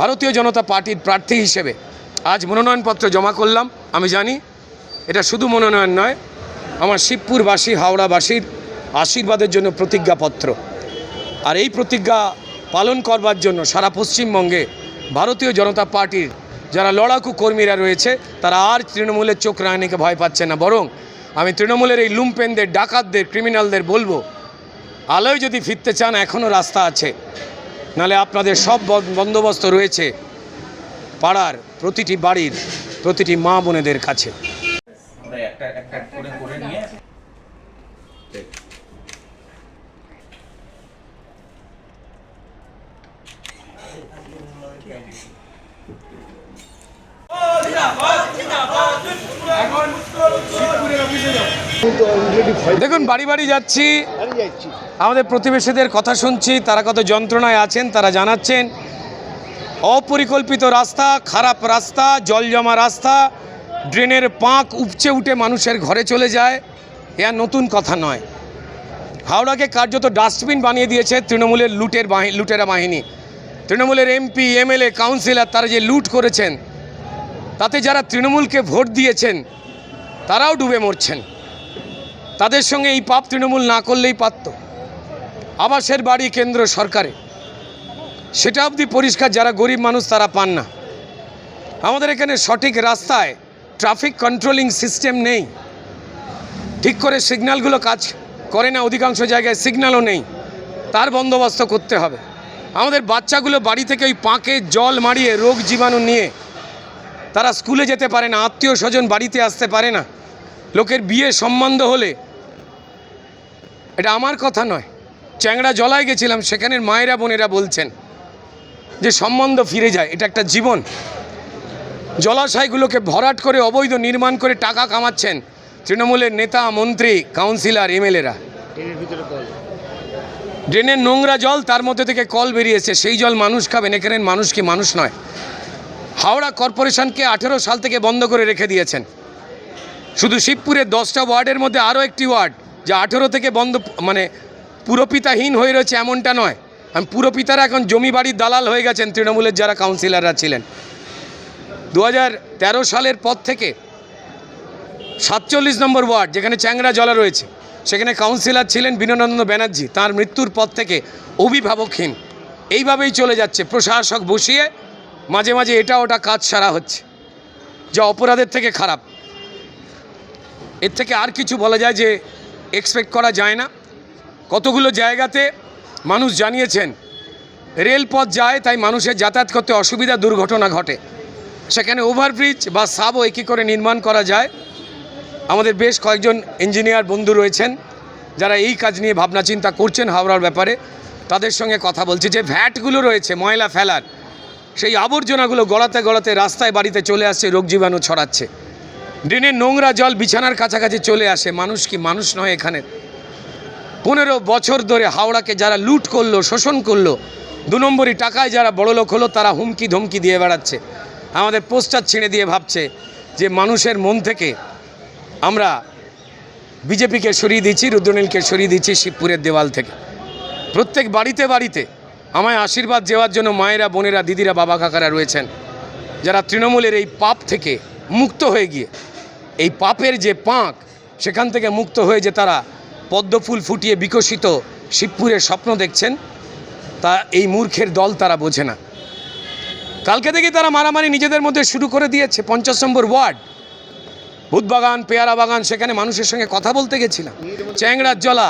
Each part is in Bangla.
ভারতীয় জনতা পার্টির প্রার্থী হিসেবে আজ মনোনয়নপত্র জমা করলাম। আমি জানি এটা শুধু মনোনয়ন নয়, আমার শিবপুরবাসী হাওড়াবাসীর আশীর্বাদের জন্য প্রতিজ্ঞাপত্র। আর এই প্রতিজ্ঞা পালন করবার জন্য সারা পশ্চিমবঙ্গে ভারতীয় জনতা পার্টির যারা লড়াকু কর্মীরা রয়েছে তারা আর তৃণমূলের চোখ রাঙানিকে ভয় পাচ্ছে না। বরং আমি তৃণমূলের এই লুম্পেনদের, ডাকাতদের, ক্রিমিনালদের বলবো, আলোয় যদি ফিরতে চান এখনও রাস্তা আছে, নালে আপনাদের সব বন্দোবস্ত রয়েছে পাড়ার প্রতিটি বাড়ির প্রতিটি মা বোনেদের কাছে। দেখুন, বাড়ি বাড়ি যাচ্ছি, আমাদের প্রতিবেশীদের কথা শুনছি, তারা কত যন্ত্রণায় আছেন। তারা জানাচ্ছেন অপরিকল্পিত রাস্তা, খারাপ রাস্তা, জল জমা রাস্তা, ড্রেনের পাঁক উপচে উঠে মানুষের ঘরে চলে যায়। এ আর নতুন কথা নয়। হাওড়াকে কার্যত ডাস্টবিন বানিয়ে দিয়েছে তৃণমূলের লুটেরা বাহিনী। তৃণমূলের এমপি, এমএলএ, কাউন্সিলর তারা যে লুট করেছেন, তাতে যারা তৃণমূলকে ভোট দিয়েছেন তারাও ডুবে মরছেন। তাদের সঙ্গে এই পাপ তৃণমূল না করলেই পারত। আবাসের বাড়ি কেন্দ্র সরকারে, সেটা অবধি পরিষ্কার যারা গরিব মানুষ তারা পান না। আমাদের এখানে সঠিক রাস্তায় ট্রাফিক কন্ট্রোলিং সিস্টেম নেই, ঠিক করে সিগন্যালগুলো কাজ করে না, অধিকাংশ জায়গায় সিগন্যালও নেই, তার বন্দোবস্ত করতে হবে। আমাদের বাচ্চাগুলো বাড়ি থেকে ওই পাঁকে জল মারিয়ে রোগ জীবাণু নিয়ে তারা স্কুলে যেতে পারে না, আত্মীয় স্বজন বাড়িতে আসতে পারে না। লোকের বিয়ে সম্বন্ধ হলে, এটা আমার কথা নয়, চ্যাংড়া জলায় গেছিলাম, সেখানের মায়েরা বোনেরা বলছেন যে সম্বন্ধ ফিরে যায়। এটা একটা জীবন। জলাশয়গুলোকে ভরাট করে অবৈধ নির্মাণ করে টাকা কামাচ্ছেন তৃণমূলের নেতা, মন্ত্রী, কাউন্সিলর, এমএলএরা। ড্রেনের নোংরা জল, তার মধ্যে থেকে কল বেরিয়েছে, সেই জল মানুষ খাবেন। এখানের মানুষ কি মানুষ নয়? হাওড়া কর্পোরেশনকে 18 সাল থেকে বন্ধ করে রেখে দিয়েছেন। শুধু শিবপুরের 10টা ওয়ার্ডের মধ্যে আরও একটি ওয়ার্ড যা 18 থেকে বন্ধ, মানে পুরপিতাহীন হয়ে রয়েছে এমনটা নয়। পুরপিতারা এখন জমি বাড়ির দালাল হয়ে গেছেন তৃণমূলের যারা কাউন্সিলররা ছিলেন। 2013 সালের পর থেকে 47 নম্বর ওয়ার্ড, যেখানে চ্যাংড়া জলা রয়েছে, সেখানে কাউন্সিলর ছিলেন বিনন্দ ব্যানার্জি। তার মৃত্যুর পর থেকে অভিভাবকহীন এইভাবেই চলে যাচ্ছে। প্রশাসক বসিয়ে মাঝে মাঝে এটা ওটা কাজ সারা হচ্ছে, যা অপরাধের থেকে খারাপ। এর থেকে আর কিছু বলা যায় যে এক্সপেক্ট করা যায় না। কতগুলো জায়গাতে মানুষ জানিয়েছেন রেলপথ যায়, তাই মানুষের যাতায়াত করতে অসুবিধা, দুর্ঘটনা ঘটে। সেখানে ওভারব্রিজ বা সাবও কী করে নির্মাণ করা যায়। আমাদের বেশ কয়েকজন ইঞ্জিনিয়ার বন্ধু রয়েছেন যারা এই কাজ নিয়ে ভাবনা চিন্তা করছেন হাওড়ার ব্যাপারে। তাদের সঙ্গে কথা বলছি। যে ভ্যাটগুলো রয়েছে ময়লা ফেলার, সেই আবর্জনাগুলো গড়াতে গড়াতে রাস্তায় বাড়িতে চলে আসছে, রোগ জীবাণু ছড়াচ্ছে। ড্রেনের নোংরা জল বিছানার কাছাকাছি চলে আসে। মানুষ কি মানুষ নয়? এখানে 15 বছর ধরে হাওড়াকে যারা লুট করলো, শোষণ করলো, 2 নম্বরই টাকায় যারা বড়লোক হলো, তারা হুমকি ধমকি দিয়ে বেড়াচ্ছে। আমাদের পোস্টার ছিঁড়ে দিয়ে ভাবছে যে মানুষের মন থেকে আমরা বিজেপিকে সরিয়ে দিচ্ছি, রুদ্রনীলকে সরিয়ে দিচ্ছি শিবপুরের দেওয়াল থেকে। প্রত্যেক বাড়িতে বাড়িতে আমায় আশীর্বাদ দেওয়ার জন্য মায়েরা, বোনেরা, দিদিরা, বাবা কাকারা রয়েছেন, যারা তৃণমূলের এই পাপ থেকে মুক্ত হয়ে গিয়ে, এই পাপের যে পাঁক, সেখান থেকে মুক্ত হয়ে যে তারা পদ্মফুল ফুটিয়ে বিকশিত শিবপুরের স্বপ্ন দেখছেন, তা এই মূর্খের দল তারা বোঝে না। কালকে থেকেই তারা মারামারি নিজেদের মধ্যে শুরু করে দিয়েছে। 50 নম্বর ওয়ার্ড, ভূতবাগান, পেয়ারা বাগান, সেখানে মানুষের সঙ্গে কথা বলতে গেছিলাম। চ্যাংড়ার জলা,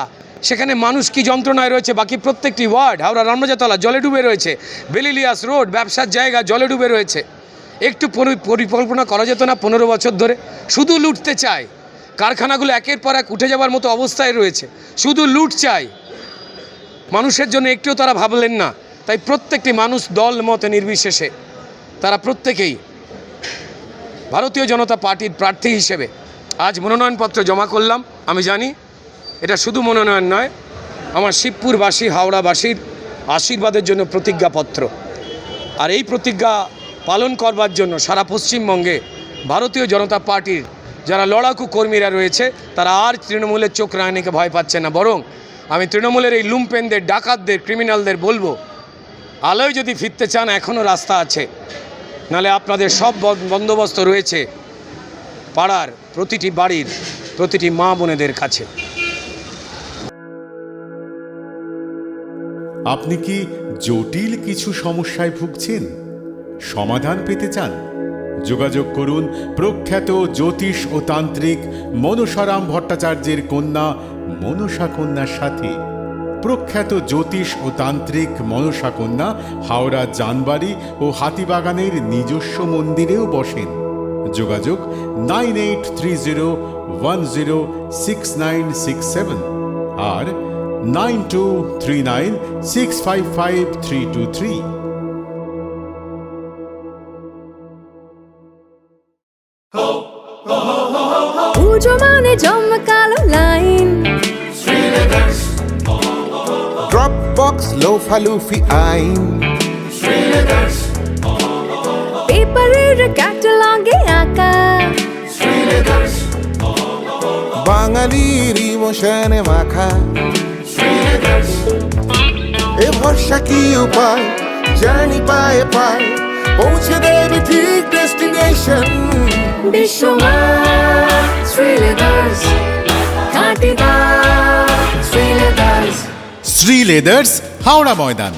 সেখানে মানুষ কি যন্ত্রণায় রয়েছে। বাকি প্রত্যেকটি ওয়ার্ড, হাওড়া রামরাজাতলা জলে ডুবে রয়েছে, বেলিলিয়াস রোড, ব্যবসার জায়গা জলে ডুবে রয়েছে। একটু পরিকল্পনা করা যেত না? 15 বছর ধরে শুধু লুটতে চায়। কারখানাগুলো একের পর এক উঠে যাওয়ার মতো অবস্থায় রয়েছে, শুধু লুট চাই। মানুষের জন্য একটুও তারা ভাবলেন না। তাই প্রত্যেকটি মানুষ, দল মত নির্বিশেষে, তারা প্রত্যেকেই ভারতীয় জনতা পার্টির প্রার্থী হিসেবে আজ মনোনয়নপত্র জমা করলাম। আমি জানি এটা শুধু মনোনয়ন নয়, আমার শিবপুরবাসী হাওড়াবাসীর আশীর্বাদের জন্য প্রতিজ্ঞাপত্র। আর এই প্রতিজ্ঞা পালন করবার জন্য সারা পশ্চিমবঙ্গে ভারতীয় জনতা পার্টির যারা লড়াকু কর্মীরা রয়েছে তারা আর তৃণমূলের চোখ রাঙানিকে ভয় পাচ্ছে না। বরং আমি তৃণমূলের এই লুম্পেনদের, ডাকাতদের, ক্রিমিনালদের বলবো, আলোয় যদি ফিরতে চান এখনও রাস্তা আছে, নালে আপনাদের সব বন্দোবস্ত রয়েছে পাড়ার প্রতিটি বাড়ির প্রতিটি মা বোনেদের কাছে। আপনি কি জটিল কিছু সমস্যায় ভুগছেন, সমাধান পেতে চান? যোগাযোগ করুন প্রখ্যাত জ্যোতিষ ও তান্ত্রিক মনসারাম ভট্টাচার্যের কন্যা মনসা কন্যার সাথে। প্রখ্যাত জ্যোতিষ ও তান্ত্রিক মনসা কন্যা হাওড়া জানবাড়ি ও হাতিবাগানের নিজস্ব মন্দিরেও বসেন। যোগাযোগ 9830106967 আর 9239655323। পুজো মানে জমকালো লাইন, Dropbox লোফালুফি আইন, পেপারের ক্যাটালগে আঁকা, বাঙালির ইমোশনে মাখা। এ ভরসা কি উপায়, জার্নি পায়ে পায় পৌঁছে দেবে ঠিক ডেস্টিনেশন। বিশ্বমান শ্রীলেদার্স, খাঁটি দাম শ্রীলেদার্স। শ্রী লেদার্স, হাওড়া ময়দান।